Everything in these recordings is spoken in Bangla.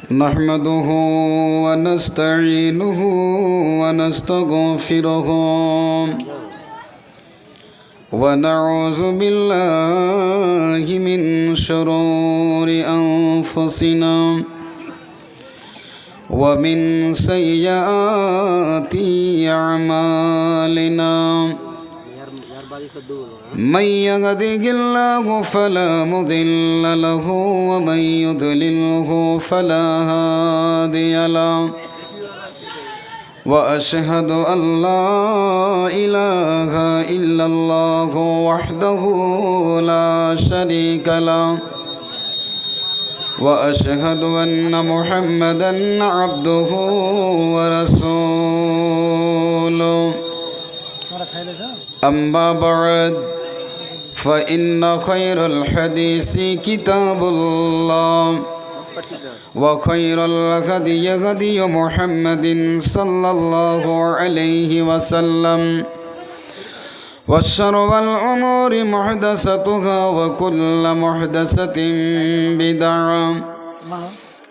نحمده ونستعينه ونستغفره ونعوذ بالله من شرور أنفسنا ومن سيئات أعمالنا من يهده الله فلا مضل له ومن يضلله فلا هادي له وأشهد أن لا إله إلا الله وحده لا شريك له وأشهد أن محمدا عبده ورسوله أما بعد فإن خير الحديث كتاب الله وخير الهدي هدي محمد صلى الله عليه وسلم وشر الأمور محدثاتها وكل محدثة بدعة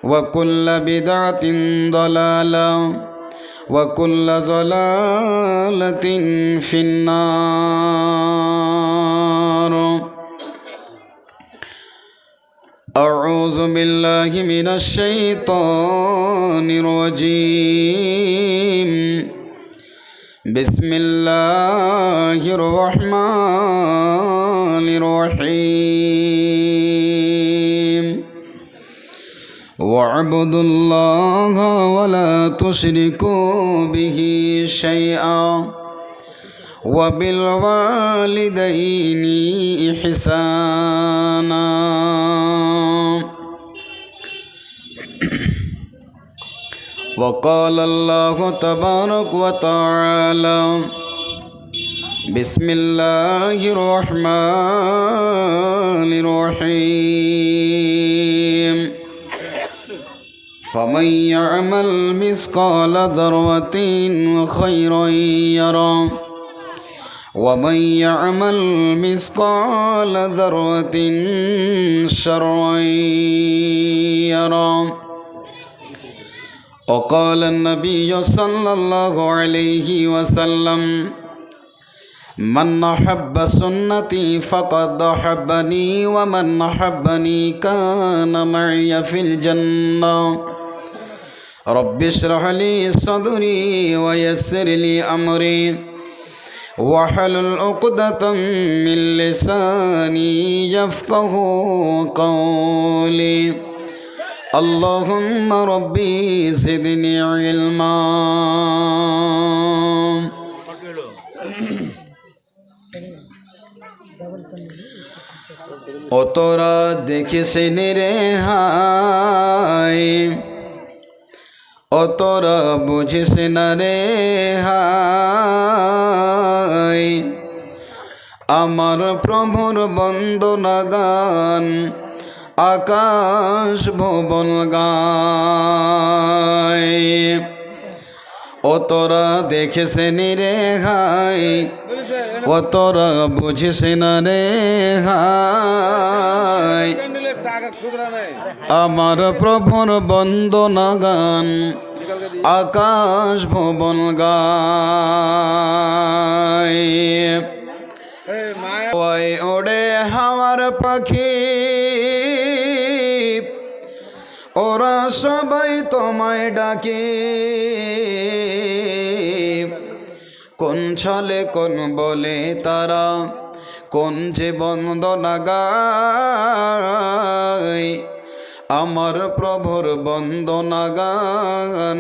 وكل بدعة ضلالة وكل ضلالة في النار. أعوذ بالله من الشيطان الرجيم. بسم الله الرحمن الرحيم. واعبدوا الله ولا تشركوا به شيئا وبالوالدين إحسانا. وقال الله تبارك وتعالى بسم الله الرحمن الرحيم. فمن يعمل مثقال ذرة خيرا يره ومن يعمل مثقال ذرة شرا يره. وقال النبي صلى الله عليه وسلم من أحب سنتي فقد أحبني ومن أحبني كان معي في الجنة. رب اشرح لي صدري ويسر لي أمري واحلل عقدة من لساني يفقه قولي. اللهم ربي زدني علما. ও তোরা দেখেছেন রে হাই, ও তোরা বুঝিস না রে হাই, আমার প্রভুর বন্দনা গান আকাশ ভুবন গায়। ও তোরা দেখেছেন রে হাই, ও তোরা বুঝিস না রে হাই, আমার প্রভুর বন্দনা গান আকাশ ভুবন গায়। ওড়ে হাওয়ার পাখি ওরা সবাই তোমায় ডাকে, কোন ছলে কোন বলে তারা কোন যে বন্দনা গায়, আমার প্রভুর বন্দনা গান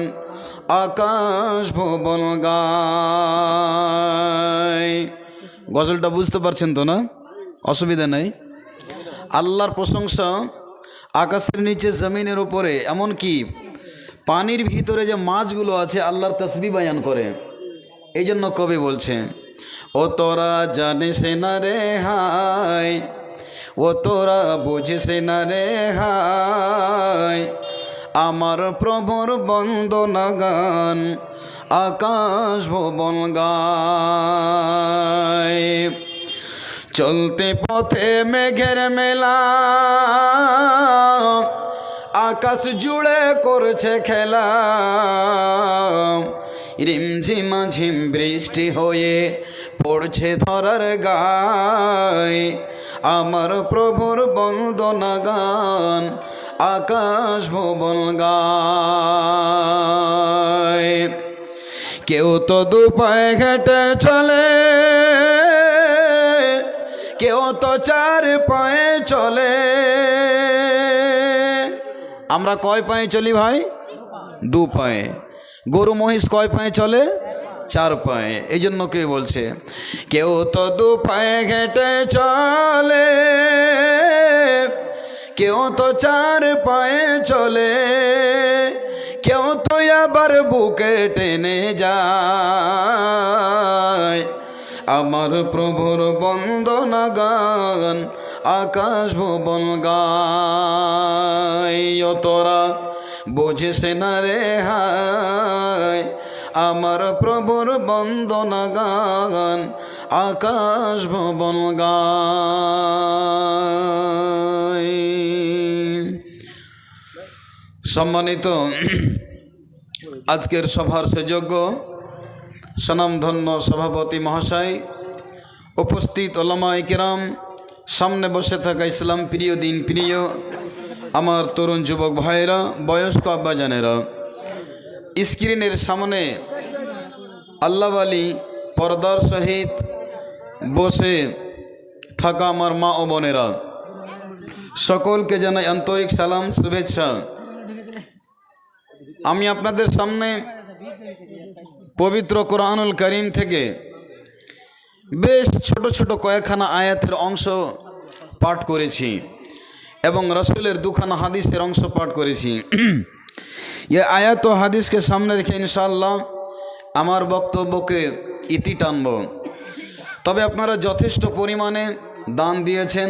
আকাশ ভুবন গায়। গজলটা বুঝতে পারছেন তো না? অসুবিধা নাই। আল্লাহর প্রশংসা আকাশের নিচে জমিনের উপরে, এমনকি পানির ভিতরে যে মাছগুলো আছে আল্লাহর তাসবিহ বয়ান করে। এই জন্য কবি বলছে ও তোরা জানিস না রে হাই, ও তোরা বুঝিস না রে হাই, আমার প্রভুর বন্দনা গান আকাশ ভুবন গায়। চলতে পথে মেঘের মেলা আকাশ জুড়ে করছে খেলা, রিমঝিমা ঝিম বৃষ্টি হয়ে পড়ছে ধরার গায়ে। আমার প্রভুর বন্দনা গান আকাশ ভুবন গায়। কেউ তো দুপায়ে হেঁটে চলে, কেউ তো চার পায়ে চলে। আমরা কয় পায়ে চলি ভাই? দু পায়ে। গরু মহিষ কয় পায়ে চলে? চার পায়ে। এই জন্য কে বলছে কেউ তো দু পায়ে হেঁটে চলে, কেউ তো চার পায়ে চলে, কেউ তো আবার বুকে টেনে যায়। আমার প্রভুর বন্দনা গান আকাশ ভুবন গায়। ও তোরা বুঝিস না রে হায়, আমার প্রভুর বন্দনা গান আকাশ ভুবন গায়। সম্মানিত আজকের সভার সুযোগ্য স্বনামধন্য সভাপতি মহাশয়, উপস্থিত ওলামায়ে কেরাম, সামনে বসে থাকা ইসলাম প্রিয় দিন প্রিয় আমার তরুণ যুবক ভাইয়েরা, বয়স্ক আব্বাজানেরা, স্ক্রিনের সামনে আল্লাহওয়ালি পর্দার সহিত বসে থাকা আমার মা ও বোনেরা, সকলকে জানাই আন্তরিক সালাম শুভেচ্ছা। আমি আপনাদের সামনে পবিত্র কোরআনুল কারীম থেকে বেশ ছোট ছোট কয়েকখানা আয়াতের অংশ পাঠ করেছি এবং রাসূলের দুখানা হাদিসের অংশ পাঠ করেছি। এই আয়াত ও হাদিসকে সামনে রেখে ইনশাআল্লাহ আমার বক্তব্যকে ইতি টানব। তবে আপনারা যথেষ্ট পরিমাণে দান দিয়েছেন,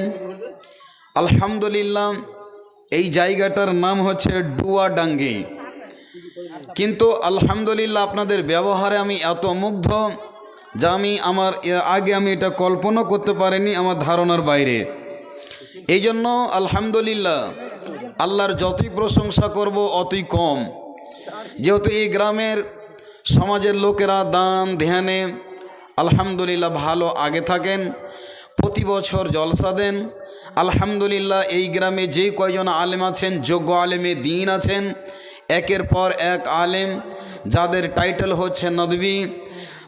আলহামদুলিল্লাহ। এই জায়গাটার নাম হচ্ছে ডুয়াডাঙ্গি, কিন্তু আলহামদুলিল্লাহ আপনাদের ব্যবহারে আমি এত মুগ্ধ যা আমার আগে এটা কল্পনা করতে পারিনি, আমার ধারণার বাইরে। এই জন্য আলহামদুলিল্লাহ আল্লাহর যতই প্রশংসা করব অতই কম, যেহেতু এই গ্রামের সমাজের লোকেরা দান ধ্যানে আলহামদুলিল্লাহ ভালো আগে থাকেন, প্রতি বছর জলসা দেন। আলহামদুলিল্লাহ এই গ্রামে যে কয়জন আলেম আছেন, যোগ্য আলেমে দিন আছেন, একের পর এক আলেম, যাদের টাইটেল হচ্ছে নদভী,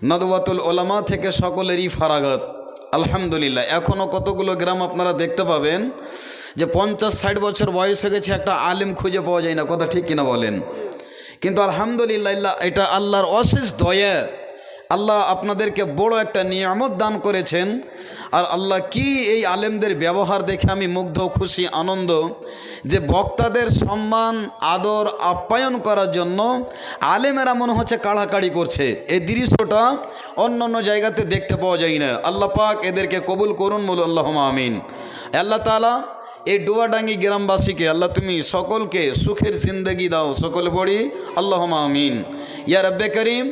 নদওয়াতুল ওলামা থেকে সকলেরই ফারাগত। আলহামদুলিল্লাহ এখনও কতগুলো গ্রাম আপনারা দেখতে পাবেন যে 50-60 বছর বয়স হয়ে গেছে, একটা আলেম খুঁজে পাওয়া যায় না। কথা ঠিক কিনা বলেন? কিন্তু আলহামদুলিল্লাহ এটা আল্লাহর অশেষ দয়া। আল্লাহ আপনাদেরকে বড় একটা নিয়ামত দান করেছেন। আর আল্লাহ কি এই আলেমদের ব্যবহার দেখে আমি মুগ্ধ, খুশি, আনন্দ, যে বক্তাদের সম্মান আদর আপ্যায়ন করার জন্য আলেমেরা মনে হচ্ছে কাড়াকাড়ি করছে। এই দৃশ্যটা অন্য অন্য জায়গাতে দেখতে পাওয়া যায় না। আল্লাহ পাক এদেরকে কবুল করুন, বলুন আল্লাহুম্মা আমিন। আল্লাহ তাআলা এই ডুয়াডাঙ্গি গ্রামবাসীকে আল্লাহ তুমি সকলকে সুখের জিন্দেগি দাও, সকলে পড়ি আল্লাহুম্মা আমিন। ইয়া রাব্বে করিম,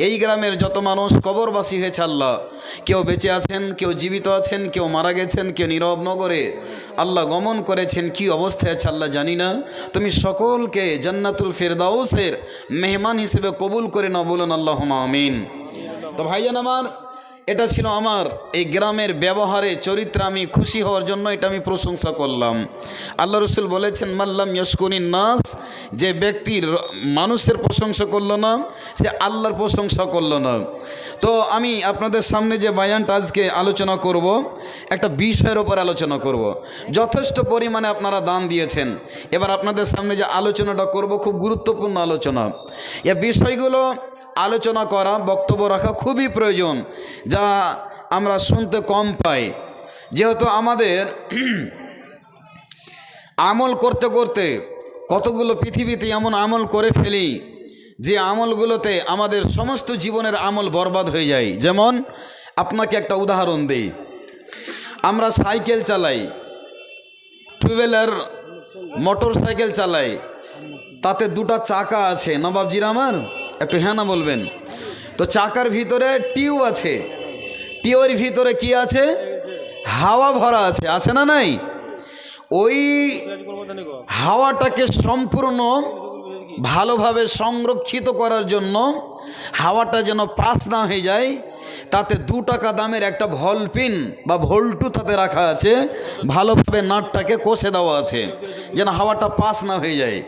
এই গ্রামের যত মানুষ কবরবাসী হয়েছে আল্লাহ, কেউ বেঁচে আছেন, কেউ জীবিত আছেন, কেউ মারা গেছেন, কেউ নীরব নগরে আল্লাহ গমন করেছেন, কি অবস্থায় আছে আল্লাহ জানি না। তুমি সকলকে জান্নাতুল ফেরদাউসের মেহমান হিসেবে কবুল করে নাও, বলুন আল্লাহুম্মা আমিন। তো ভাইজান আমার, এটা ছিল আমার এই গ্রামের ব্যবহারে চরিত্রে আমি খুশি হওয়ার জন্য এটা আমি প্রশংসা করলাম। আল্লাহ রসুল বলেছেন মাল্লাম ইয়াশকুরিন নাস, যে ব্যক্তির মানুষের প্রশংসা করলো না সে আল্লাহর প্রশংসা করলো না। তো আমি আপনাদের সামনে যে বায়ানটা আজকে আলোচনা করব, একটা বিষয়ের ওপর আলোচনা করব। যথেষ্ট পরিমাণে আপনারা দান দিয়েছেন। এবার আপনাদের সামনে যে আলোচনাটা করব খুব গুরুত্বপূর্ণ আলোচনা। এই বিষয়গুলো আলোচনা করা, বক্তব্য রাখা খুবই প্রয়োজন, যা আমরা শুনতে কম পাই। যেহেতু আমাদের আমল করতে করতে কতগুলো পৃথিবীতে এমন আমল করে ফেলি যে আমলগুলোতে আমাদের সমস্ত জীবনের আমল বরবাদ হয়ে যায়। যেমন আপনাকে একটা উদাহরণ দেই, আমরা সাইকেল চালাই, টু হুইলার মোটর সাইকেল চালাই, তাতে দুটা চাকা আছে। নবাবজির আমার একটু হ্যাঁ না বলবেন। তো চাকার ভিতরে টিউব আছে, টিউবের ভিতরে কি আছে? হাওয়া ভরা আছে, আছে না নাই? ওই হাওয়াটাকে সম্পূর্ণ ভালোভাবে সংরক্ষিত করার জন্য, হাওয়াটা যেন পাস না হয়ে যায়, তাতে 2 টাকা দামের একটা ভলপিন বা ভল্টু তাতে রাখা আছে, ভালোভাবে নাটটাকে কষে দেওয়া আছে যেন হাওয়াটা পাস না হয়ে যায়।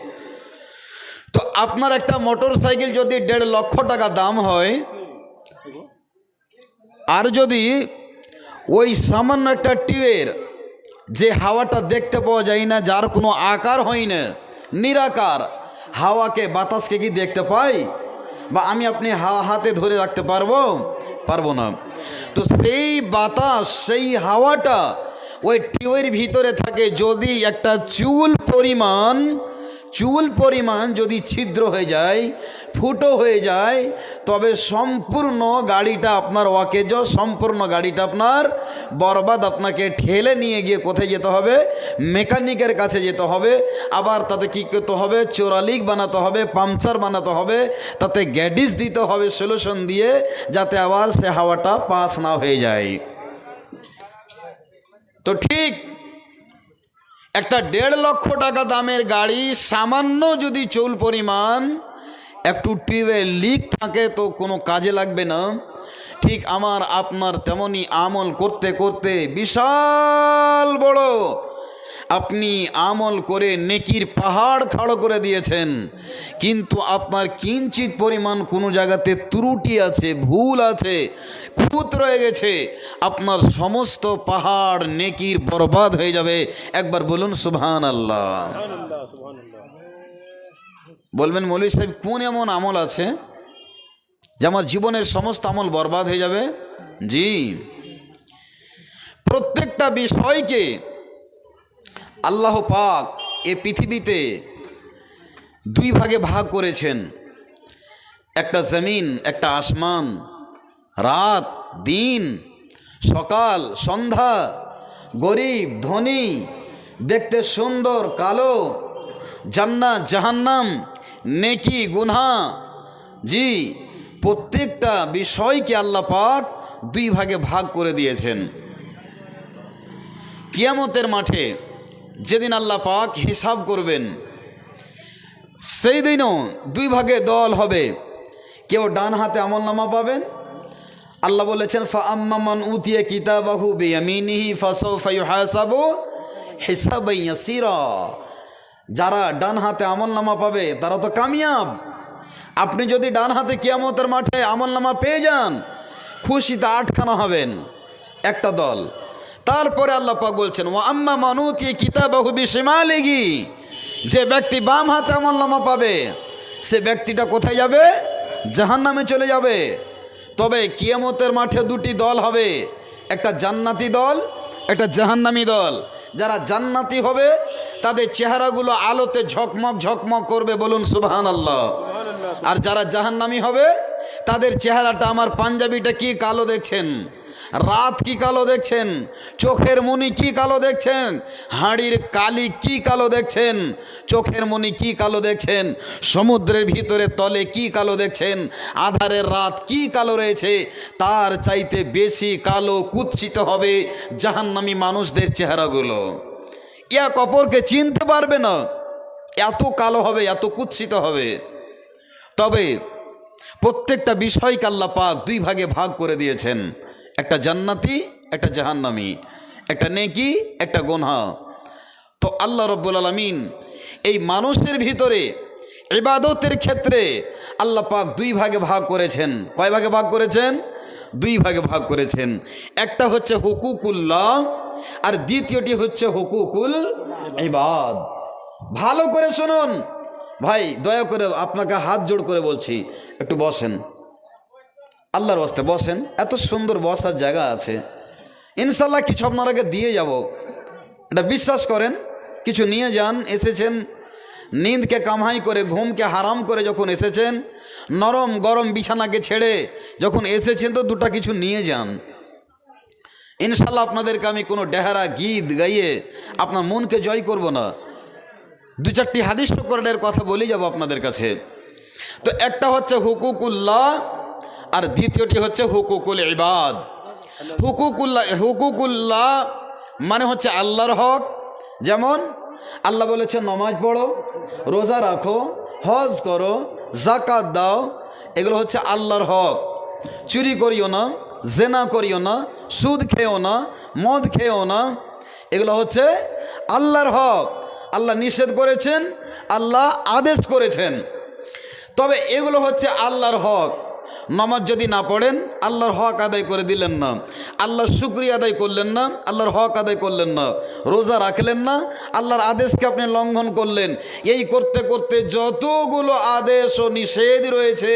তো আপনার একটা মোটর সাইকেল যদি 1.5 লক্ষ টাকা দাম হয়, আর যদি ওই সামান্য একটা টিউবের যে হাওয়াটা দেখতে পাওয়া যায় না, যার কোনো আকার হয় না, নিরাকার হাওয়াকে, বাতাসকে কি দেখতে পাই? বা আমি আপনি হাতে ধরে রাখতে পারবো না। তো সেই বাতাস, সেই হাওয়াটা ওই টিউবের ভিতরে থাকে, যদি একটা চুল পরিমাণ যদি ছিদ্র হয়ে যায়, ফুটো হয়ে যায়, তবে সম্পূর্ণ গাড়িটা আপনার ওয়াকেজ, সম্পূর্ণ গাড়িটা আপনার বরবাদ। আপনাকে ঠেলে নিয়ে গিয়ে কোথায় যেতে হবে? মেকানিকের কাছে যেতে হবে। আবার তাতে কী করতে হবে? চোরালিক বানাতে হবে, পাংচার বানাতে হবে, তাতে গ্যাডিস দিতে হবে সলিউশন দিয়ে, যাতে আবার সে হাওয়াটা পাস না হয়ে যায়। তো ঠিক একটা 1.5 লক্ষ টাকা দামের গাড়ি সামান্য যদি চুল পরিমাণ একটু টিউবে লিক থাকে তো কোনো কাজে লাগবে না। ঠিক আমার আপনার তেমনি আমল করতে করতে বিশাল বড় আপনি আমল করে নেকির পাহাড় খাড়ো করে দিয়েছেন, কিন্তু আপনার কিঞ্চিত পরিমাণ কোনো জায়গাতে ত্রুটি আছে, ভুল আছে, খুঁত রয়ে গেছে, আপনার সমস্ত পাহাড় নেকির বরবাদ হয়ে যাবে। একবার বলুন সুবহানাল্লাহ। বলবেন মৌলভী সাহেব কোন এমন আমল আছে যে আমার জীবনের সমস্ত আমল বরবাদ হয়ে যাবে? জি, প্রত্যেকটা বিষয়কে আল্লাহ পাক এ পৃথিবীতে 2 ভাগে ভাগ করেছেন। একটা জমিন, একটা আসমান, রাত দিন, সকাল সন্ধ্যা, গরিব ধনী, দেখতে সুন্দর কালো, জান্নাত জাহান্নাম, নেকি গুনাহ। জি, প্রত্যেকটা বিষয়কে আল্লাহ পাক 2 ভাগে ভাগ করে দিয়েছেন। কিয়ামতের মাঠে যেদিন আল্লাহ পাক হিসাব করবেন, সেই দিনও 2 ভাগে দল হবে। কেউ ডান হাতে আমলনামা পাবেন। আল্লাহ বলেছেন ফাআম্মা মান উতিয়া কিতাবাহু বিয়ামিনিহি ফাসাউফা ইউহাসাবু হিসাবান ইয়াসীরা। যারা ডান হাতে আমলনামা পাবে তারা তো কামিয়াব। আপনি যদি ডান হাতে কিয়ামতের মাঠে আমলনামা পেয়ে যান, খুশিতে 8খানা হবেন, একটা দল। তারপরে আল্লাহ পাক বলছেন ওয়া আম্মা মান উতিয়া কিতাবাহু বিশিমালিহি, যে ব্যক্তি বাম হাতে আমলনামা পাবে সে ব্যক্তিটা কোথায় যাবে? জাহান্নামে চলে যাবে। তবে কিয়ামতের মাঠে 2টি দল হবে, একটা জান্নাতি দল, একটা জাহান্নামী দল। যারা জান্নাতি হবে তাদের চেহারাগুলো আলোতে ঝকমক ঝকমক করবে, বলুন সুবহানাল্লাহ। আর যারা জাহান্নামী হবে তাদের চেহারাটা, আমার পাঞ্জাবিটা কি কালো দেখছেন, রাত কি কালো দেখছেন, চোখের মনি কি কালো দেখছেন, হাঁড়ির কালি কি কালো দেখছেন, চোখের মনি কি কালো দেখছেন, সমুদ্রের ভিতরে তলে কি কালো দেখছেন, আধারের রাত কি কালো রয়েছে, তার চাইতে বেশি কালো কুৎসিত হবে জাহান্নামী মানুষদের চেহারাগুলো। এক অপরকে চিনতে পারবে না, এত কালো হবে, এত কুৎসিত হবে। তবে প্রত্যেকটা বিষয়কে আল্লাহ পাক 2 ভাগে ভাগ করে দিয়েছেন, একটা জান্নাতি, একটা জাহান্নামী, একটা নেকি, একটা গুনাহ। তো আল্লাহ রাব্বুল আলামিন এই মানুষের ভিতরে ইবাদতের ক্ষেত্রে আল্লাহ পাক 2 ভাগে ভাগ করেছেন। কয় ভাগে ভাগ করেছেন? 2 ভাগে ভাগ করেছেন। একটা হচ্ছে হুকুকুল্লাহ, আর দ্বিতীয়টি হচ্ছে হুকুকুল ইবাদ। ভালো করে শুনুন ভাই, দয়া করে আপনাকে হাত জোড় করে বলছি, একটু বসেন, আল্লাহর ওয়াস্তে বসেন। এত সুন্দর বসার জায়গা আছে, ইনশাল্লাহ কিছু আপনারাকে দিয়ে যাব, এটা বিশ্বাস করেন। কিছু নিয়ে যান। এসেছেন নীন্দকে কামাই করে, ঘুমকে হারাম করে যখন এসেছেন, নরম গরম বিছানাকে ছেড়ে যখন এসেছেন, তো 2টা কিছু নিয়ে যান। ইনশাল্লাহ আপনাদেরকে আমি কোনো ডেহারা গীত গাইয়ে আপনার মনকে জয় করব না, 2-4টি হাদিস কোরআনের কথা বলে যাব আপনাদের কাছে। তো একটা হচ্ছে হুকুকুল্লাহ, আর দ্বিতীয়টি হচ্ছে হুকুকুল ইবাদ। হুকুকুল্লাহ মানে হচ্ছে আল্লাহর হক, যেমন আল্লাহ বলেছেন নামাজ পড়ো, রোজা রাখো, হজ করো, যাকাত দাও, এগুলো হচ্ছে আল্লাহর হক। চুরি করিও না, জেনা করিও না, সুদ খেও না, মদ খেও না, এগুলো হচ্ছে আল্লাহর হক। আল্লাহ নিষেধ করেছেন, আল্লাহ আদেশ করেছেন। তবে এগুলো হচ্ছে আল্লাহর হক। নামাজ যদি না পড়েন আল্লাহর হক আদায় করে দিলেন না, আল্লাহর শুকরিয়া আদায় করলেন না, আল্লাহর হক আদায় করলেন না। রোজা রাখলেন না, আল্লাহর আদেশকে আপনি লঙ্ঘন করলেন। এই করতে করতে যতগুলো আদেশ ও নিষেধ রয়েছে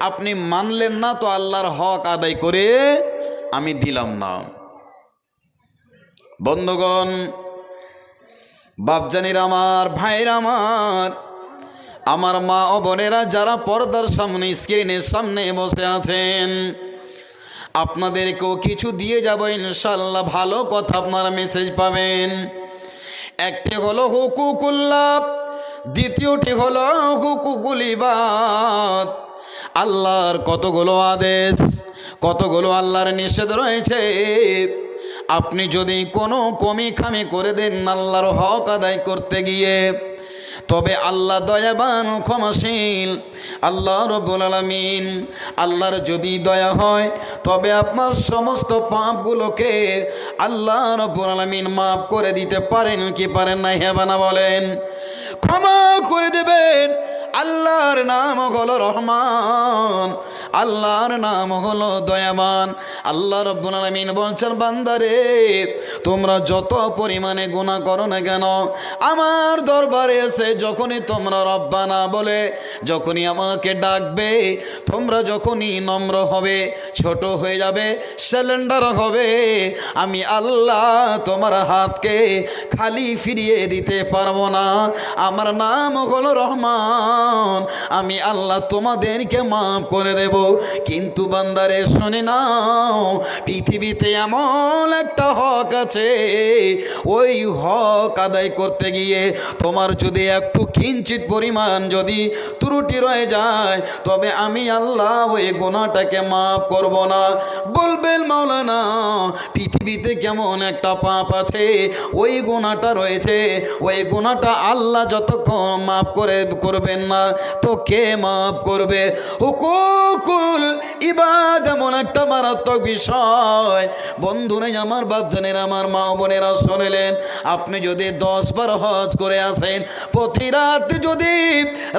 আপনি মানলেন না, তো আল্লাহর হক আদায় করে আমি দিলাম না। বন্ধুগণ, বাপজানির আমার, ভাইয়ের আমার মা ও বোনেরা যারা পর্দার সামনে, স্ক্রিনের সামনে বসে আছেন, আপনাদেরকেও কিছু দিয়ে যাব ইনশাআল্লাহ। ভালো কথা আপনারা মেসেজ পাবেন। একটি হলো হুকুকুল্লাহ, দ্বিতীয়টি হলো হুকুকুল ইবাদ। আল্লাহর কতগুলো আদেশ, কতগুলো আল্লাহর নিষেধ রয়েছে। আপনি যদি কোনো কমি খামি করে দেন আল্লাহর হক আদায় করতে গিয়ে, তবে আল্লাহ দয়াবান, ক্ষমাশীল, আল্লাহ রব্বুল আলামিন, আল্লাহর যদি দয়া হয় তবে আপনার সমস্ত পাপগুলোকে আল্লাহ রব্বুল আলামিন মাফ করে দিতে পারেন কি পারেন না? হ্যাঁ বানা বলেন। ক্ষমা করে দেবেন। আল্লাহর নাম হলো রহমান, আল্লাহর নাম হলো দয়াবান। আল্লাহ রাব্বুল আলামিন বলছেন, বান্দারে তোমরা যত পরিমাণে গুনাহ করো না কেন, আমার দরবারে এসে যখনই তোমরা রব্বানা বলে, যখনই আমাকে ডাকবে, তোমরা যখনই নম্র হবে, ছোট হয়ে যাবে, সিলিন্ডার হবে, আমি আল্লাহ তোমার হাতকে খালি ফিরিয়ে দিতে পারবো না। আমার নাম হলো রহমান, আমি আল্লাহ তোমাদেরকে মাফ করে দেব। কিন্তু বান্দারে শুনে নাও, পৃথিবীতে এমন একটা হক আছে, ওই হক আদায় করতে গিয়ে তোমার যদি একটু কিঞ্চিত পরিমাণ যদি ত্রুটি রয়ে যায়, তবে আমি আল্লাহ ওই গুনাহটাকে মাফ করব না। বলবেন মাওলানা পৃথিবীতে কেমন একটা পাপ আছে, ওই গুনাহটা রয়েছে, ওই গুনাহটা আল্লাহ যতক্ষণ মাফ করবেন না তো কে মাফ করবে? হুকুকুল ইবাদ এমন একটা মারাত্মক বিষয়। বন্ধুরা আমার, বাপজানেরা আমার, মা বোনেরা শুনলেন, আপনি যদি 10 বার হজ করে আসেন, প্রতি রাত যদি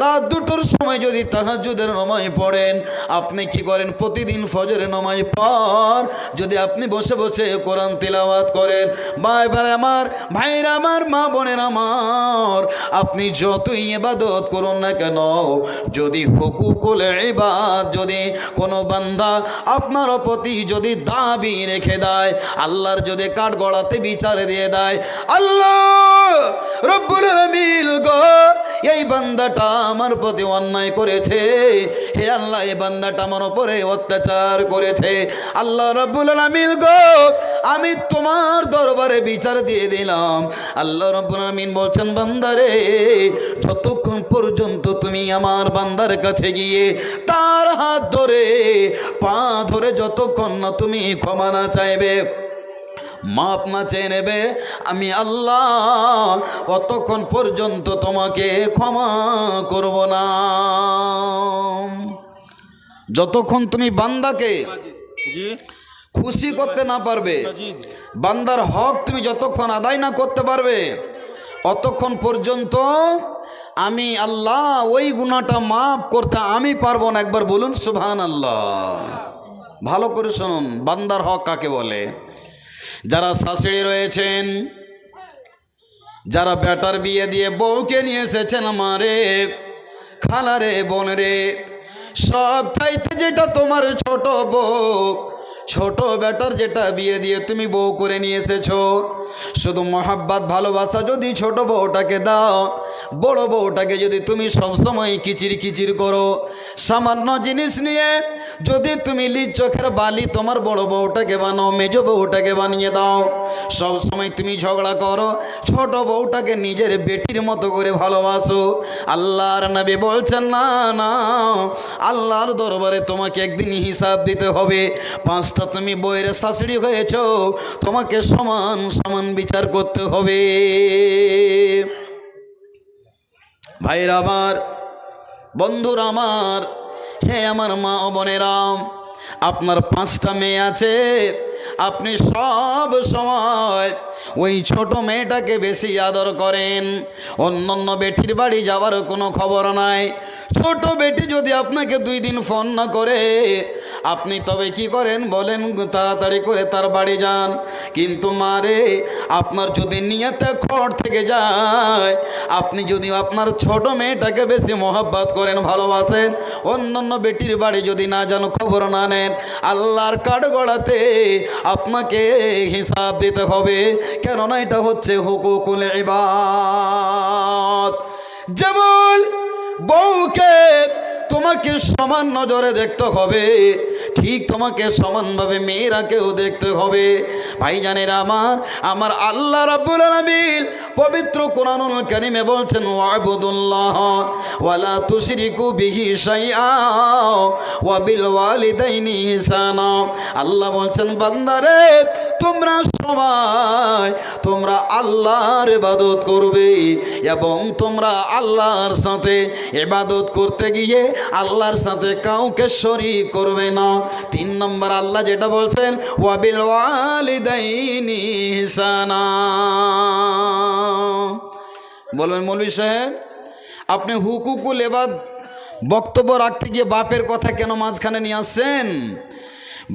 রাত 2টোর সময় যদি তাহাজ্জুদের নামাজ পড়েন, আপনি কি করেন? প্রতিদিন ফজরের নামাজ পর যদি আপনি বসে বসে কোরআন তিলাওয়াত করেন, ভাইরা আমার, ভাইরা আমার, মা বোনেরা আমার, আপনি যতই ইবাদত করুন না কেন, যদি হুকুকুল ইবাদ যদি কোনো বান্দা আপনার প্রতি যদি দাবি রেখে দেয়, আল্লাহর যদি কাঠ গড়াতে বিচার দিয়ে দেয়, আল্লাহ রব্বুল আলামিন গো, এই বান্দাটা আমার প্রতি অন্যায় করেছে, হে আল্লাহ এই বান্দাটা আমার উপরে অত্যাচার করেছে, আল্লাহ রব্বুল আলামিন গো, আমি তোমার দরবারে বিচার দিয়ে দিলাম। আল্লাহ রব্বুল আলামিন বলছেন, বান্দারে যতক্ষণ পর্যন্ত তুমি আমার বান্দার কাছে গিয়ে তার হাত ধরে, পা ধরে যতক্ষণ না তুমি ক্ষমা না চাইবে, মাপ না চেয়ে নেবে, আমি আল্লাহ অতক্ষণ পর্যন্ত তোমাকে ক্ষমা করব না। যতক্ষণ তুমি বান্দাকে খুশি করতে না পারবে, বান্দার হক তুমি যতক্ষণ আদায় না করতে পারবে, অতক্ষণ পর্যন্ত আমি আল্লাহ ওই গুনাহটা মাফ করতে আমি পারবো না। একবার বলুন সুবহানাল্লাহ। ভালো করে শুনুন, বান্দার হক কাকে বলে? যারা শাশুড়ি রয়েছেন, যারা বেটার বিয়ে দিয়ে বউকে নিয়ে এসেছেন, আমারে খালারে, বোন রে, সব চাইতে যেটা তোমার ছোট বউ, ছোট বেটার যেটা বিয়ে দিয়ে তুমি বউ করে নিয়ে এসেছো, শুধু মহাব্বত ভালোবাসা যদি ছোট বউটাকে দাও, বড় বউটাকে যদি তুমি সবসময় কিচির কিচির করো, সামান্য জিনিস নিয়ে যদি তুমি লিজ চোখের বালি তোমার বড় বউটাকে বানাও, মেজ বউটাকে বানিয়ে দাও, সব সময় তুমি ঝগড়া করো, ছোট বউটাকে নিজের বেটির মতো করে ভালোবাসো, আল্লাহর নবী বলছেন না না, আল্লাহর দরবারে তোমাকে একদিন হিসাব দিতে হবে। 5টা তুমি বইয়ের শাশুড়ি হয়েছো, তোমাকে সমান সমান বিচার করতে হবে। ভাইরা আমার, বন্ধুরা আমার, হে আমার মা ও বোনেরাম, আপনার 5টা মেয়ে আছে, আপনি সব সময় ওই ছোট মেয়েটাকে বেশি আদর করেন, অন্য বেটির বাড়ি যাওয়ার কোনো খবর নাই। ছোট বেটি যদি আপনাকে 2 দিন ফোন না করে, আপনি তবে কি করেন বলেন? তাড়াতাড়ি করে তার বাড়ি যান। কিন্তু মারে, আপনার যদি নিয়তে খড় থেকে যায়, আপনি যদি আপনার ছোট মেয়েটাকে বেশি মহব্বত করেন, ভালোবাসেন, অন্য বেটির বাড়ি যদি না যান, খবর না নেন, আল্লাহর কাঠগড়াতে আপনাকে হিসাব দিতে হবে। কেননা এটা হচ্ছে হুকুকুল ইবাদ। যেমন বউকে তোমাকে সমান নজরে দেখতে হবে, ঠিক তোমাকে সমানভাবে মেয়েরাকেও দেখতে হবে। ভাইজানেরা আমার আল্লাহ রাব্বুল আলামিন পবিত্র কোরআনুল কারীমে বলছেন, ওয়াবুদুল্লাহ ওয়ালা তুশরিকু বিহি শাইআ ওয়া বিল ওয়ালিদাইনি ইহসানা। আল্লাহ বলছেন, বান্দারে তোমরা আল্লাহর ইবাদত করবে এবং তোমরা আল্লাহর সাথে ইবাদত করতে গিয়ে আল্লাহর সাথে কাউকে শরীক করবে না। 3 নম্বর আল্লাহ যেটা বলছেন, ওয়া বিল ওয়ালিদাইনি ইহসানা। বলবেন মৌলভী সাহেব, আপনি হুকুকুল ইবাদ বক্তব্য রাখতে গিয়ে বাপের কথা কেন মাঝখানে নিয়ে আসছেন?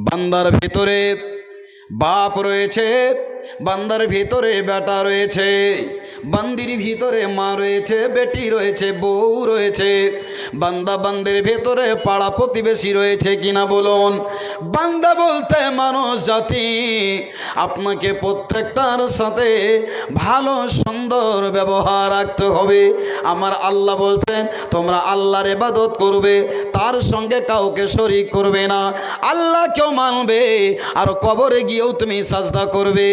বান্দার ভেতরে বাপ রয়েছে, বান্দার ভিতরে বেটা রয়েছে, বান্দির ভিতরে মা রয়েছে, বেটি রয়েছে, বউ রয়েছে, বান্দা বান্দির ভেতরে পাড়া প্রতিবেশী রয়েছে কিনা বলুন? বান্দা বলতে মানুষ জাতি, আপনাকে প্রত্যেকটার সাথে ভালো সুন্দর ব্যবহার রাখতে হবে। আমার আল্লাহ বলছেন, তোমরা আল্লাহর ইবাদত করবে, তার সঙ্গে কাউকে শরীক করবে না। আল্লাহকেও মানবে, আর কবরে গিয়েও তুমি সাজদা করবে।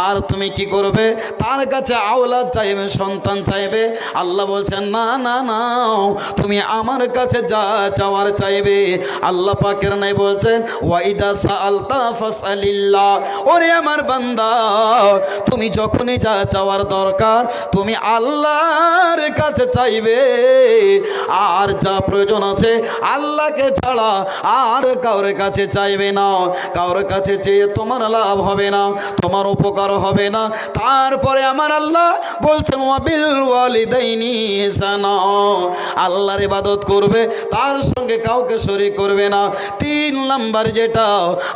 আর তুমি কি করবে? তার কাছে আওলাদ চাইবে, সন্তান চাইবে। আল্লাহ বলছেন, না না না, তুমি আমার কাছে যা চাওয়ার চাইবে। আল্লাহ পাকের নাই বলছেন, ওয়াইদা সাআলতা ফাসআলিল্লাহ। ওরে আমার বান্দা, তুমি যখনই যা চাওয়ার দরকার তুমি আল্লাহর কাছে চাইবে, আর যা প্রয়োজন আছে আল্লাহকে ছাড়া আর কারোর কাছে চাইবে না। কারোর কাছে চেয়ে তোমার লাভ হবে না, তোমার উপকার হবে না। তারপরে আমার আল্লাহ বলছেন, ওয়াবিল ওয়ালিদাইনি ইহসানা। আল্লাহর ইবাদত করবে, তার সঙ্গে কাউকে শরীক করবে না। 3 নাম্বার যেটা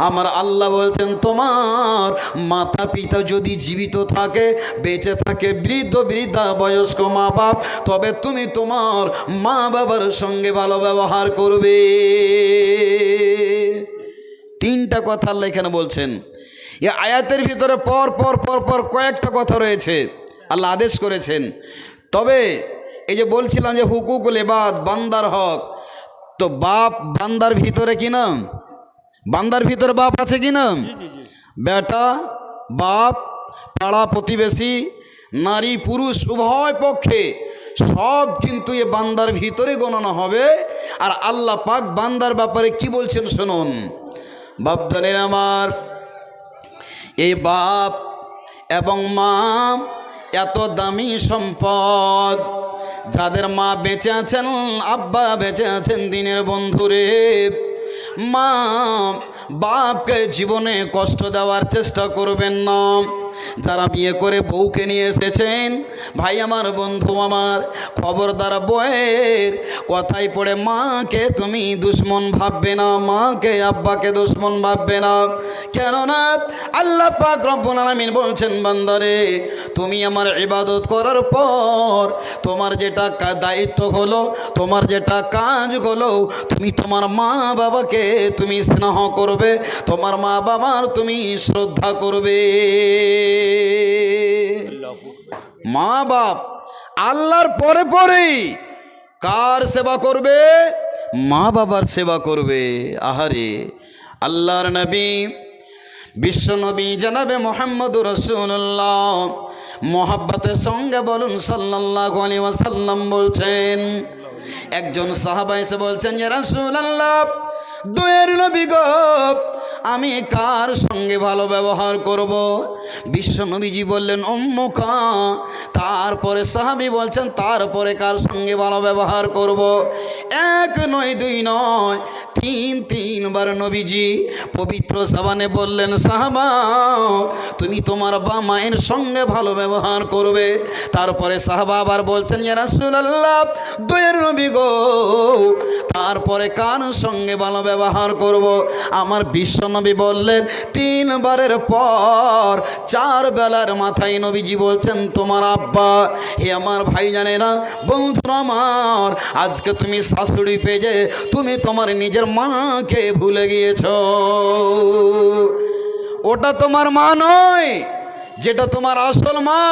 আমার আল্লাহ বলছেন, তোমার মাতা পিতা যদি জীবিত থাকে, বেঁচে থাকে, বৃদ্ধ বৃদ্ধা বয়স্ক মা বাপ, তবে তুমি তোমার মা বাবার সঙ্গে ভালো ব্যবহার করবে। 3টা কথা আল্লাহ এখানে বলছেন। এই আয়াতের ভিতরে পর পর পর পর কয়েকটা কথা রয়েছে, আল্লাহ আদেশ করেছেন। তবে এই যে বলছিলাম যে হুকুকুল ইবাদ, বান্দার হক, তো বাপ বান্দার ভিতরে কি না? বান্দার ভিতরে বাপ আছে কি না? বেটা, বাপ, পাড়া প্রতিবেশী, নারী পুরুষ উভয় পক্ষে সব কিন্তু এ বান্দার ভিতরে গণনা হবে। আর আল্লাহ পাক বান্দার ব্যাপারে কি বলছেন শুনুন। বাপ জানেন আমার, এই বাপ এবং মা এত দামি সম্পদ, যাদের মা বেঁচে আছেন, আব্বা বেঁচে আছেন, দিনের বন্ধুরে, মা বাপকে জীবনে কষ্ট দেওয়ার চেষ্টা করবেন না। যারা বিয়ে করে বউকে নিয়ে এসেছেন, ভাই আমার, বন্ধু আমার, খবরদার বউয়ের কথাই পড়ে মাকে তুমি দুশ্মন ভাববে না, মাকে আব্বাকে দুশ্মন ভাববে না। কেননা আল্লাহ পাক রব্বুল আলামিন বলছেন, বান্দারে তুমি আমার ইবাদত করার পর তোমার যেটা দায়িত্ব হলো, তোমার যেটা কাজ হলো, তুমি তোমার মা বাবাকে তুমি স্নেহ করবে, তোমার মা বাবার তুমি শ্রদ্ধা করবে। মা বাপ আল্লাহর পরে পরেই কার সেবা করবে? মা বাবার সেবা করবে। আহারে, আল্লাহর নবী বিশ্ব নবী জনাবে মুহাম্মদুর রাসূলুল্লাহ মোহাব্বতের সঙ্গে বলুন সাল্লাল্লাহু আলাইহি ওয়াসাল্লাম বলছেন, একজন সাহাবা এসে বলছেন, ইয়া রাসূলুল্লাহ, দয়ার নবী গো, আমি কার সঙ্গে ভালো ব্যবহার করব? বিশ্ব নবীজি বললেন উম্মুকা। তারপরে সাহাবী বলছেন, তারপরে কার সঙ্গে ভালো ব্যবহার করব? এক নয়, দুই নয়, তিনবার নবীজি পবিত্র জবানে বললেন, সাহাবা, তুমি তোমার বাবা মায়ের সঙ্গে ভালো ব্যবহার করবে। তারপরে সাহাবা আবার বলছেন, ইয়া রাসূলুল্লাহ, দয়ার নবী গো, তারপরে কার সঙ্গে ভালো ব্যবহার করব? আমার বিশ্ব নবী বললেন, তিনবারের পর চার বেলার মাথায় নবীজি বলছেন, তোমার আব্বা। হে আমার ভাইজানেরা, বন্ধুরা আমার, আজকে তুমি শাশুড়ি পেয়ে তুমি তোমার নিজের মাকে ভুলে গিয়েছ। ওটা তোমার মা নয়, যেটা তোমার আসল মা,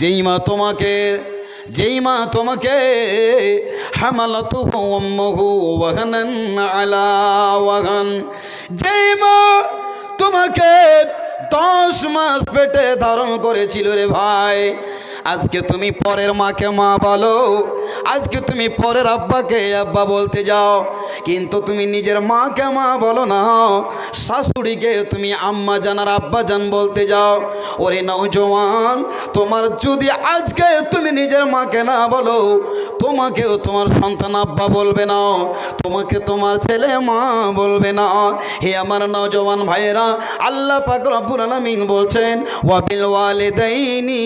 যেই মা তোমাকে হামালাতুহু উম্মুহু ওয়াহানান আলা ওয়াহান, যেই মা তোমাকে 10 মাস পেটে ধারণ করেছিল রে ভাই। আজকে তুমি পরের মাকে মা বলো, আজকে তুমি পরের আব্বাকে আব্বা বলতে যাও, কিন্তু তুমি নিজের মাকে মা বলো না, শাশুড়িকে তুমি আম্মা জান আর আব্বা জান বলতে যাও। ওরে নওজওয়ান, তোমার যদি আজকে তুমি নিজের মাকে না বলো, তোমাকেও তোমার সন্তান আব্বা বলবে না, তোমাকে তোমার ছেলে মা বলবে না। হে আমার নওজওয়ান ভাইয়েরা, আল্লাহ পাক রব্বুল আলামিন বলছেন, ওয়া বিল ওয়ালিদাইনি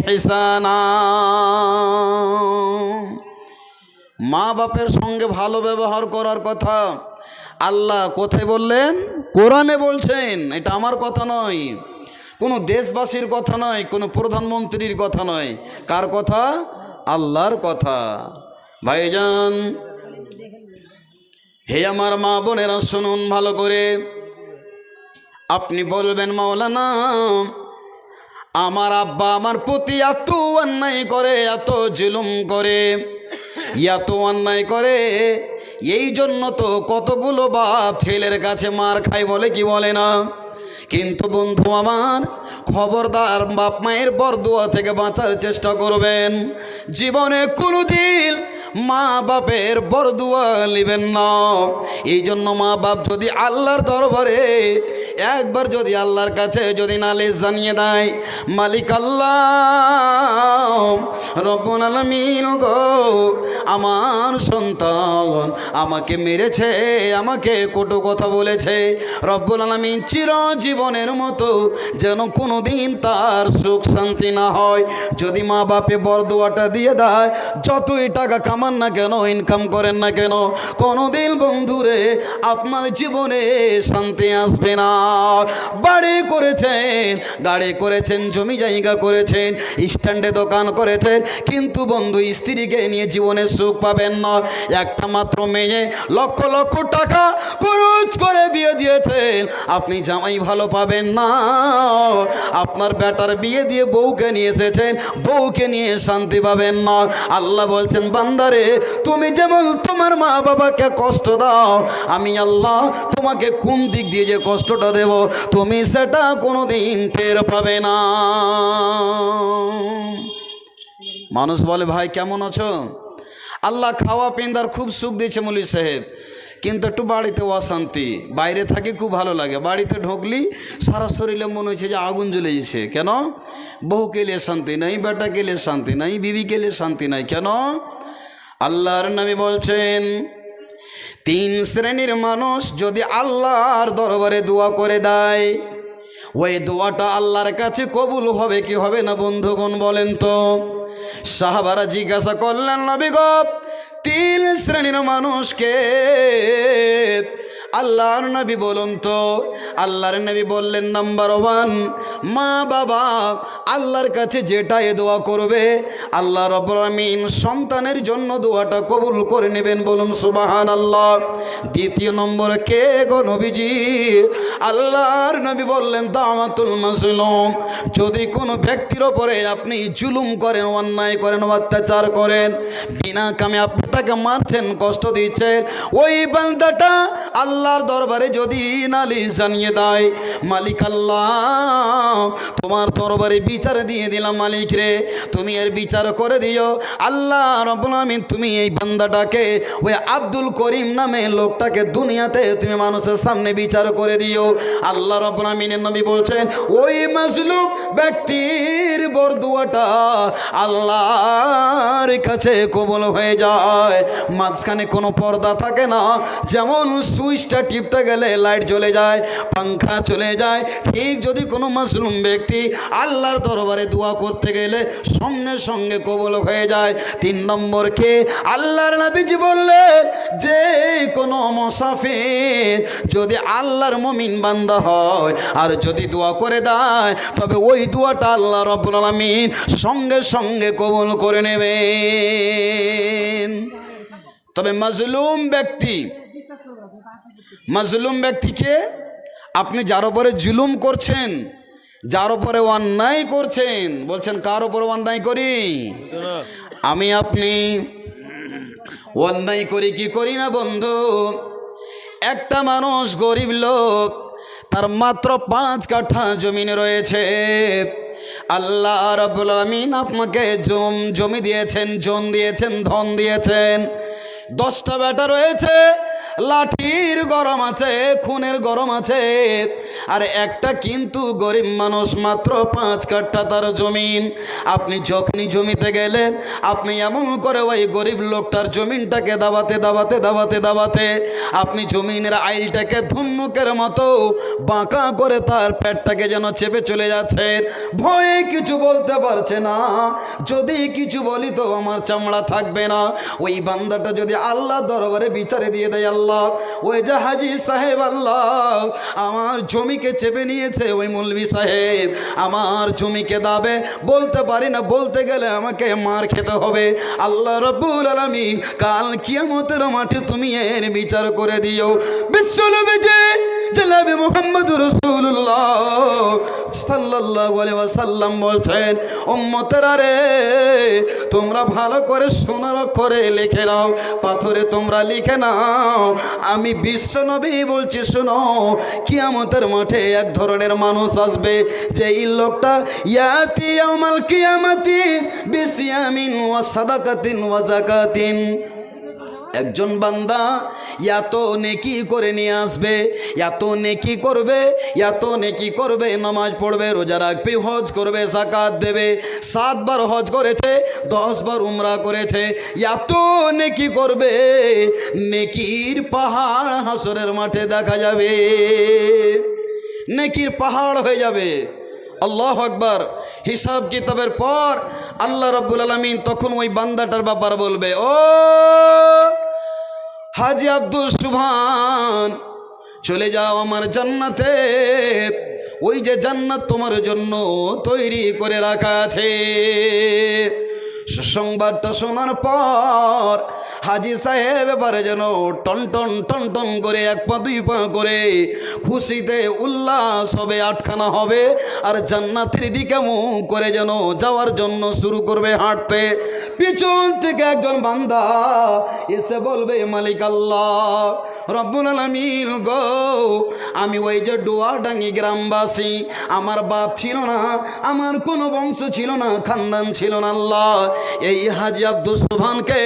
হিসানা। মা বাপের সঙ্গে ভালো ব্যবহার করার কথা আল্লাহ কোথায় বললেন? কোরআনে বলছেন। এটা আমার কথা নয়, কোনো দেশবাসীর কথা নয়, কোনো প্রধানমন্ত্রীর কথা নয়। কার কথা? আল্লাহর কথা। ভাইজান, হে আমার মা বোনেরা, শুনুন ভালো করে। আপনি বলবেন, মাওলানা, আমার আব্বা আমার প্রতি এত অন্যায় করে, এত জুলুম করে, এত অন্যায় করে, এই জন্য তো কতগুলো বাপ ছেলের কাছে মার খায়, বলে কি বলে না? কিন্তু বন্ধু আমার, খবরদার বাপ মায়ের বরদুয়া থেকে বাঁচার চেষ্টা করবেন। জীবনে কোনোদিন মা বাপের বরদুয়া নেবেন না। এই জন্য মা বাপ যদি আল্লাহর দরবারে একবার যদি আল্লাহর কাছে যদি নালিশ জানিয়ে দেয়, মালিক আল্লাহ রব্বুল আলামিন গো, আমার সন্তান আমাকে মেরেছে, আমাকে কটু কথা বলেছে, রব্বুল আলামিন চিরজীবনের মতো যেন কোনোদিন তার সুখ শান্তি না হয়। যদি মা বাপে বরদুয়াটা দিয়ে দেয়, যতই টাকা কামান না কেন, ইনকাম করেন না কেন, কোনোদিন বন্ধুরে আপনার জীবনে শান্তি আসবে না। বাড়ি করেছেন, গাড়ি করেছেন, জমি জায়গা করেছেন, স্ট্যান্ডে দোকান করেছেন, কিন্তু বন্ধু স্ত্রীকে নিয়ে জীবনে সুখ পাবেন না। একটা মাত্র মেয়ে, লক্ষ লক্ষ টাকা খরচ করে বিয়ে দিয়েছেন, আপনি জামাই ভালো পাবেন না। আপনার বেটার বিয়ে দিয়ে বউকে নিয়ে এসেছেন, বউকে নিয়ে শান্তি পাবেন না। আল্লাহ বলছেন, বান্দারে, তুমি যেমন তোমার মা বাবাকে কষ্ট দাও, আমি আল্লাহ তোমাকে কোন দিক দিয়ে যে কষ্টটা দেব, তুমি সেটা কোনোদিন টের পাবে না। মানুষ বলে, ভাই কেমন আছো? আল্লাহ খাওয়া পেন্দার খুব সুখ দিয়েছে মৌলভী সাহেব, কিন্তু একটু বাড়িতে অশান্তি। বাইরে থাকি খুব ভালো লাগে, বাড়িতে ঢুকলি সারা শরীরে মনে হচ্ছে যে আগুন জ্বলে গেছে। কেন? বউকে নিয়ে শান্তি নাই, বেটাকে নিয়ে শান্তি নাই, বিবিকে নিয়ে শান্তি নাই। কেন? আল্লাহর নবী বলছেন, 3 শ্রেণীর মানুষ যদি আল্লাহর দরবারে দোয়া করে দেয়, ওই দোয়াটা আল্লাহর কাছে কবুল হবে কি হবে না? বন্ধুগণ বলেন তো। সাহাবারা জিজ্ঞাসা করলেন, নবী গো, 3 শ্রেণীর মানুষকে আল্লাহর নবী বলুন তো। আল্লাহর নবী বললেন, নাম্বার 1, মা বাবা আল্লাহর কাছে যেটা এ দোয়া করবে আল্লাহ রাব্বুল আলামিন সন্তানের জন্য দোয়াটা কবুল করে নেবেন, বলুন সুবহানাল্লাহ। দ্বিতীয় নম্বর কে গো নবীজি? আল্লাহর নবী বললেন দাওয়াতুল মাজলুম। যদি কোনো ব্যক্তির ওপরে আপনি জুলুম করেন, অন্যায় করেন, অত্যাচার করেন, বিনা কামে আপনি তাকে মারছেন, কষ্ট দিচ্ছেন, ওই বান্দাটা আল্লাহর দরবারে যদি নালিশ জানিয়ে দেয়, মালিক আল্লাহ তোমার দরবারে বিচার দিয়ে দিলাম, মালিক রে তুমি এর বিচার করে দিও। আল্লাহ রাব্বুল আমিন তুমি এই বান্দাটাকে, ওই আব্দুল করিম নামে লোকটাকে দুনিয়াতে তুমি মানুষের সামনে বিচার করে দিও। আল্লাহ রাব্বুল আমিনের নবী বলছেন ওই মাজলুম ব্যক্তির বরদুয়াটা আল্লাহর কাছে কবুল হয়ে যায়। মাঝখানে কোনো পর্দা থাকে না, যেমন সুইচটা টিপতে গেলে লাইট জ্বলে যায়, পাংখা চলে যায়, ঠিক যদি কোনো মাজলুম ব্যক্তি আল্লাহর দরবারে দোয়া করতে গেলে সঙ্গে সঙ্গে কবুল হয়ে যায়। 3 নম্বরকে আল্লাহর নবীজি বললেন যে কোনো মুসাফির যদি আল্লাহর মুমিন বান্দা হয় আর যদি দোয়া করে দেয়, তবে ওই দোয়াটা আল্লাহ রাব্বুল আলামিন সঙ্গে সঙ্গে কবুল করে নেবেন। তবে মাজলুম ব্যক্তিকে আপনি যার উপরে জুলুম করছেন, যার উপরে অন্যায় করছেন, বলছেন কার উপরে অন্যায় করি? আমি আপনি অন্যায় করি কি করি না বন্ধু? একটা মানুষ গরিব লোক, তার মাত্র 5 কাঠা জমিনে রয়েছে। আল্লাহ রাব্বুল আলামিন আপনাকে জমি দিয়েছেন, জন দিয়েছেন, ধন দিয়েছেন। 10টা বেটা রয়েছে, লাঠির গরম আছে, খুনের গরম আছে, আর একটা কিন্তু গরিব মানুষ, মাত্র 5 কাঠা তার জমিন। আপনি যখনই জমিতে গেলেন, আপনি এমন করে ওই গরিব লোকটার জমিনটাকে দাবাতে আপনি জমিনের আইলটাকে ধনুকের মতো বাঁকা করে তার পেটটাকে যেন চেপে চলে যাচ্ছেন। ভয়ে কিছু বলতে পারছে না, যদি কিছু বলি তো আমার চামড়া থাকবে না। ওই বান্দাটা যদি আল্লাহ দরবারে বিচারে দিয়ে দেয়, আল্লাহ ওই যে হাজি সাহেব, আল্লাহ আমার জমিকে চেপে নিয়েছে, ওই মৌলভী সাহেব আমার জমিকে দাবে, বলতে পারি না, বলতে গেলে আমাকে মার খেতে হবে। আল্লাহ রাব্বুল আলামিন কাল কিয়ামতের মাঠে তুমি এর বিচার করে দিও। বিশ্বনবী জনাবে মুহাম্মদুর রাসূলুল্লাহ সাল্লাল্লাহু আলাইহি ওয়াসাল্লাম বলছেন, উম্মতেরা রে তোমরা ভালো করে সোনার অক্ষরে লিখে নাও, পাথরে তোমরা লিখে নাও, আমি বিশ্বনবী বলছি শোনো, কিয়ামতের মাঠে এক ধরনের মানুষ আসবে, যে এই লোকটা ইয়াতি ইয়াউমাল কিয়ামাতি বিসিয়ামিন ওয়া সাদাকাতিন ওয়া যাকাতিন। একজন বান্দা এত নেকি করে নিয়ে আসবে, এত নেকি করবে, নামাজ পড়বে, রোজা রাখবে, হজ করবে, যাকাত দেবে, 7 বার হজ করেছে, 10 বার উমরা করেছে, এত নেকি করবে, নেকির পাহাড় হাসরের মাঠে দেখা যাবে, নেকির পাহাড় হয়ে যাবে। আল্লাহু আকবার। হিসাব কিতাবের পর আল্লাহ রাব্বুল আলামিন তখন ওই বান্দাটার ব্যাপার বলবে, ও হাজি আব্দুল সুবহান, চলে যাও আমার জান্নাতে, ওই যে জান্নাত তোমার জন্য তৈরি করে রাখা আছে। সংবাদটা শোনার পর হাজি সাহেব এবারে যেন টন টন করে 1 পা 2 পা করে খুশিতে উল্লাস হবে, 8খানা হবে, আর জান্নাতের দিকে মুখ করে যেন যাওয়ার জন্য শুরু করবে হাঁটতে। পিছন থেকে একজন বান্দা এসে বলবে, মালিক আল্লাহ রব্বুল আলামিন গো, আমি ওই যে ডোয়াডাঙ্গি গ্রামবাসী, আমার বাপ ছিল না, আমার কোনো বংশ ছিল না, খানদান ছিল না, আল্লাহ এই হাজি আব্দুল সুবহানকে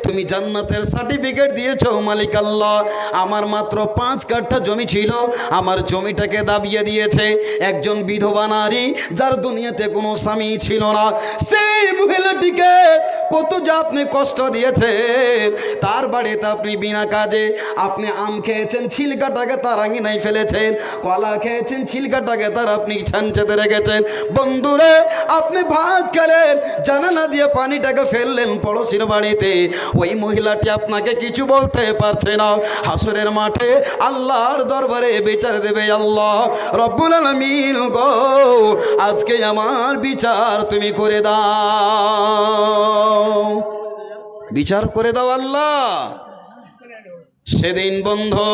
তুমি জান্নাতের সার্টিফিকেট দিয়েছো, মালিক আল্লাহ আমার মাত্র 5 কাঠা জমি ছিল, আমার জমিটাকে দাবিয়ে দিয়েছে একজন বিধবা নারী, যার দুনিয়াতে কোনো স্বামী ছিল না, সেই মহিলাটিকে কত যে আপনি কষ্ট দিয়েছেন, তার বাড়িতে আপনি বিনা কাজে আপনি আম খেয়েছেন, ছিলকাটাকে তার আঙিনায় ফেলেছেন, কলা খেয়েছেন, ছিলকাটাকে তার আপনি ছানচেতে রেখেছেন। বন্ধুরে, আপনি ভাত খেলেন, জানালা দিয়ে পানিটাকে ফেললেন পড়োশির বাড়িতে, ওই মহিলাটি আপনাকে কিছু বলতে পারছে না। হাসরের মাঠে আল্লাহর দরবারে বিচার দেবে আল্লাহ রব্বুল আলামিন গো, আজকে আমার বিচার তুমি করে দাও, বিচার করে দাও আল্লাহ। সেদিন বন্ধু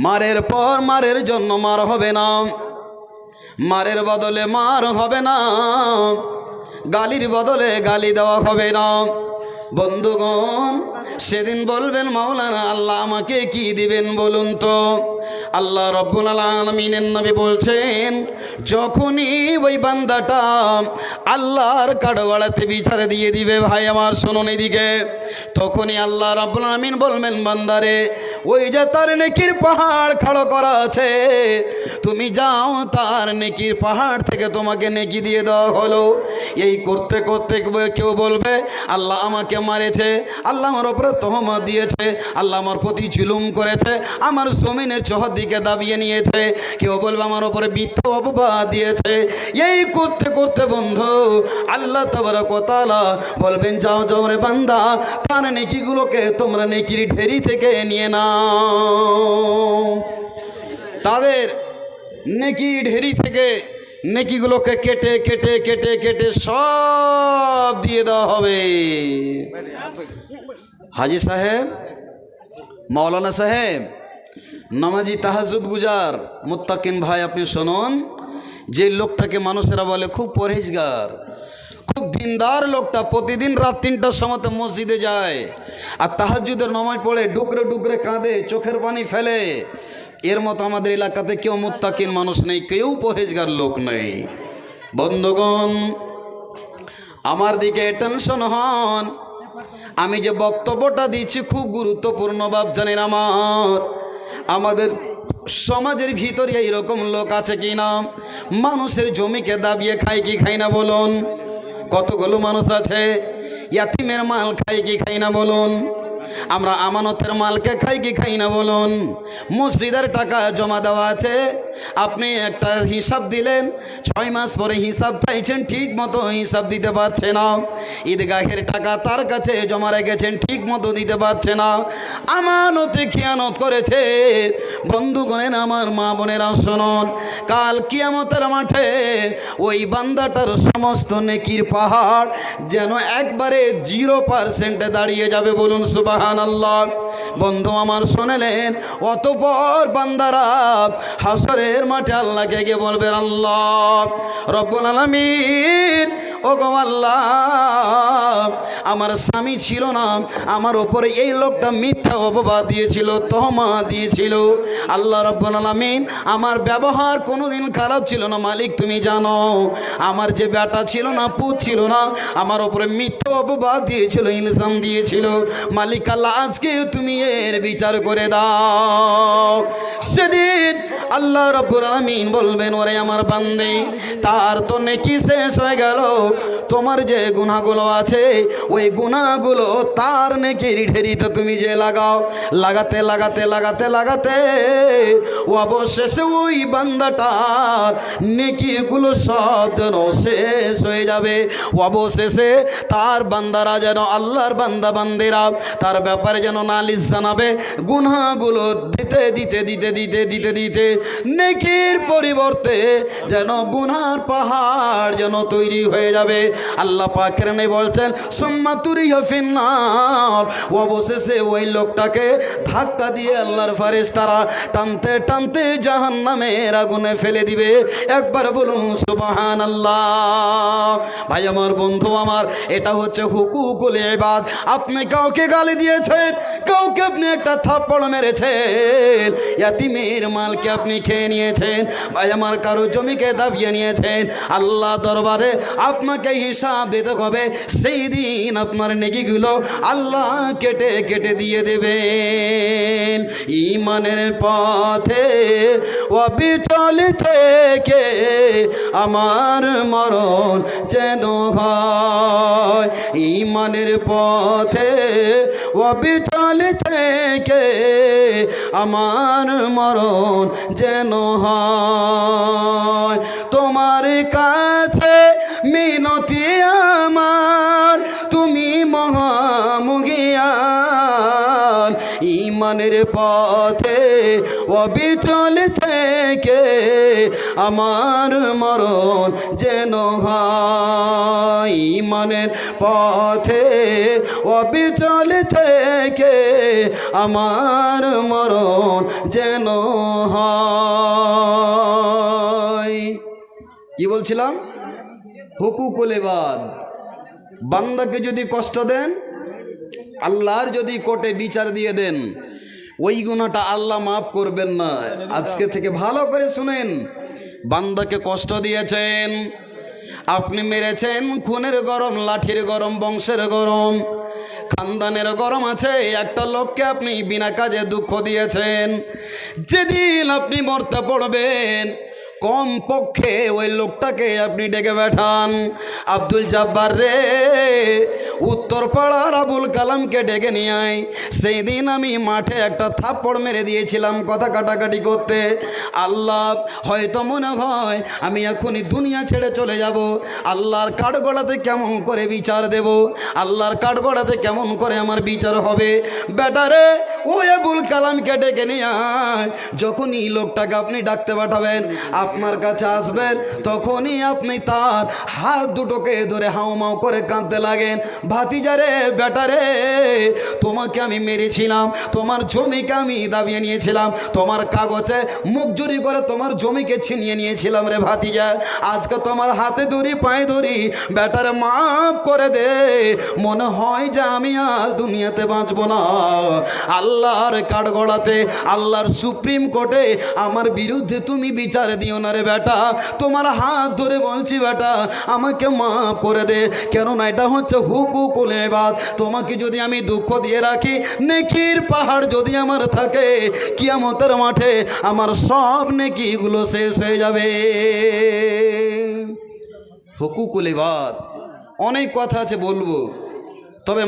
মারের পর মারের জন্য মার হবে না, মারের বদলে মার হবে না, গালির বদলে গালি দেওয়া হবে না। বন্ধুগণ, সেদিন বলবেন মাওলানা আল্লাহ আমাকে কি দিবেন বলুন তো? আল্লাহ রব্বুল আলামিনের নবী বলছেন, যখনই ওই বান্দাটা আল্লাহর কাঠগড়াতে বিচার দিয়ে দিবে, ভাই আমার শুনুন এদিকে, তখনই আল্লাহ রব্বুল আলামিন বলবেন বান্দারে, ওই যে তার নেকির পাহাড় খাড়ো করা আছে, তুমি যাও তার নেকির পাহাড় থেকে তোমাকে নেকি দিয়ে দেওয়া হলো। এই করতে করতে কেউ বলবে আল্লাহ আমাকে মারেছে, আল্লাহ আমার ওপরে তহমত দিয়েছে, আল্লাহ আমার প্রতি জুলুম করেছে, আমার জমিনের চহদিকে দাবিয়ে নিয়েছে, কেউ বলবে আমার ওপরে মিথ্যা অপবাদ দিয়েছে। এই করতে করতে বন্ধু আল্লাহ তাবারক ওয়া তাআলা বলবেন, যাও যাও রে বান্দা, তার নেকিগুলোকে তোমরা নেকির ঢেরি থেকে নিয়ে নাও। তাদের নেকি ঢেরি থেকে নেকিগুলোকে কেটে কেটে কেটে কেটে সব দিয়ে দেওয়া হবে। হাজি সাহেব, মাওলানা সাহেব, নামাজি, তাহাজ্জুদ গুজার, মুত্তাকিন ভাই, আপনি শুনুন, যে লোকটাকে মানুষেরা বলে খুব পরহেজগার, খুব দিনদার লোকটা, প্রতিদিন রাত 3টার সময় মসজিদে যায় আর তাহাজ্জুদের নামাজ পড়ে ডুকরে ডুকরে কাঁদে, চোখের পানি ফেলে, এর মতো আমাদের এলাকাতে কেউ মুত্তাকিন মানুষ নেই, কেউ পরহেজগার লোক নেই। বন্ধুগণ, আমার দিকে টেনশন হন, আমি যে বক্তব্যটা দিচ্ছি খুব গুরুত্বপূর্ণ বাপ জানেন আমাদের সমাজের ভিতরে এইরকম লোক আছে কি না, মানুষের জমিকে দাবিয়ে খায় কি খায় না বলুন? কতগুলো মানুষ আছে ইয়াতিমের মাল খায় কি খায় না বলুন? আমরা আমানতের মালকে খাই কি খাই না বলুন? মসজিদের টাকা জমা দেওয়া আছে, আপনি একটা হিসাব দিলেন, 6 মাস পরে হিসাব চাইছেন, ঠিক মতো হিসাব দিতে পারছে না। ঈদগাহের টাকা তার কাছে জমা রেখেছেন, ঠিক মতো দিতে পারছে না, আমানতে খিয়ানত করেছে। বন্ধুগণের, আমার মা বোনেরা শুনুন, কাল কিয়ামতের মাঠে ওই বান্দাটার সমস্ত নেকির পাহাড় যেন একবারে 0% দাঁড়িয়ে যাবে, বলুন সুবহানাল্লাহ। বন্ধু আমার শুনলেন, অতঃপর বান্দারা হাসরের মাঠে আল্লাহকে গিয়ে বলবেন, আল্লাহ রব্বুল আলামিন, ও গো আল্লাহ, আমার স্বামী ছিল না, আমার ওপরে এই লোকটা মিথ্যা অপবাদ দিয়েছিল, তহমত দিয়েছিল। আল্লাহ রাব্বুল আলামিন, আমার ব্যবহার কোনোদিন খারাপ ছিল না মালিক, তুমি জানো। আমার যে বেটা ছিল না, পুত ছিল না, আমার ওপরে মিথ্যা অপবাদ দিয়েছিল, ইলজাম দিয়েছিল। মালিক আল্লাহ, আজকে তুমি এর বিচার করে দাও। সেদিন আল্লাহ রাব্বুল আলামিন বলবেন, ওরে আমার বান্দে, তার তো নেকি শেষ হয়ে গেল, তোমার যে গুনাহগুলো আছে ওই গুনাহগুলো তার নেকির ঢেরিতে তুমি যে লাগাও, লাগাতে লাগাতে লাগাতে লাগাতে অবশেষে ওই বান্দাটার নেকিগুলো সব যেন শেষ হয়ে যাবে। অবশেষে তার বান্দারা যেন, আল্লাহর বান্দা বান্দেরা তার ব্যাপারে যেন নালিশ জানাবে, গুনাহগুলো দিতে দিতে দিতে দিতে দিতে দিতে নেকির পরিবর্তে যেন গুনার পাহাড় যেন তৈরি হয়ে যাবে। আল্লাহ পাকের নেই বলছেন, সুম্মা তুরিহা ফিন্নার, অবশেষে ওই লোকটাকে ধাক্কা দিয়ে আল্লাহর ফেরেশতারা টানতে টানতে জাহান্নামের আগুনে ফেলে দিবে। একবার বলুন সুবহানাল্লাহ। ভাই আমার, বন্ধু আমার, এটা হচ্ছে হুকুকুল ইবাদ। আপনি কাউকে গালি দিয়েছেন, কাউকে আপনি একটা থাপ্পড় মেরেছেন, ইয়াতিমের মালকে আপনি খেয়ে নিয়েছেন, ভাই আমার, কারো জমিকে দাবিয়ে নিয়েছেন, আল্লাহ দরবারে আপনাকে হিসাব দিতে হবে। সেই দিন আপনার নেকিগুলো আল্লাহ কেটে কেটে দিয়ে দেবেন। ঈমানের পথে অবিচল থেকে আমার মরণ যেন হয়। ঈমানের পথে অবিচল থেকে আমার মরণ যেন হয়। তোমার কাছে মিনতি আমার, তুমি মহামুগিয়ান। ঈমানের পথে অবিচল থেকে আমার মরণ যেন হয়। ঈমানের পথে অবিচল থেকে আমার মরণ যেন হয়। কি বলছিলাম? হুকুকুল ইবাদ, বান্দাকে যদি কষ্ট দেন, আল্লাহর যদি কোর্টে বিচার দিয়ে দেন, ওই গুনাহটা আল্লাহ মাফ করবেন না। আজকে থেকে ভালো করে শুনেন, বান্দাকে কষ্ট দিয়েছেন, আপনি মেরেছেন, খুনের গরম, লাঠির গরম, বংশের গরম, খানদানের গরম আছে, একটা লোককে আপনি বিনা কাজে দুঃখ দিয়েছেন। যেদিন আপনি মরতে পড়বেন, কম পক্ষে ওই লোকটাকে আপনি ডেকে পাঠান, আব্দুল জব্বার রে, উত্তর পাড়ার আবুল কালামকে ডেকে নিয়ে আয়। সেই দিন আমি মাঠে একটা থাপ্পড় মেরে দিয়েছিলাম কথা কাটাকাটি করতে। আল্লাহ হয়তো মনে হয় আমি এখনই দুনিয়া ছেড়ে চলে যাব, আল্লাহর কাঠগড়াতে কেমন করে বিচার দেব, আল্লাহর কাঠগড়াতে কেমন করে আমার বিচার হবে। বেটারে, ওই আবুল কালামকে ডেকে নিয়ে আয়। যখনই লোকটাকে আপনি ডাকতে পাঠাবেন, আপনার কাছে আসবেন, তখনই আপনি তার হাত দুটোকে ধরে হাউমাউ করে কাঁদতে লাগেন, ভাতিজারে, বেটারে, তোমাকে আমি মেরেছিলাম, তোমার জমিকে আমি দাবিয়ে নিয়েছিলাম, তোমার কাগজে মুখ জুরি করে তোমার জমিকে ছিনিয়ে নিয়েছিলাম রে ভাতিজা। আজকে তোমার হাতে ধরি, পায়ে ধরি, বেটারে মাফ করে দে। মনে হয় যে আমি আর দুনিয়াতে বাঁচব না। আল্লাহর কাঠগড়াতে, আল্লাহর সুপ্রিম কোর্টে আমার বিরুদ্ধে তুমি বিচার দিও না রে বেটা। তোমার হাত ধরে বলছি বেটা, আমাকে মাফ করে দে, কেননা এটা হচ্ছে হুকুকুল ইবাদ। তোমাকে যদি আমি দুঃখ দিয়ে রাখি, নেকির পাহাড় যদি আমার থাকে, কিয়ামতের মাঠে আমার সব নেকিগুলো শেষ হয়ে যাবে। হুকুকুল ইবাদ, অনেক কথা আছে বলবো, তবে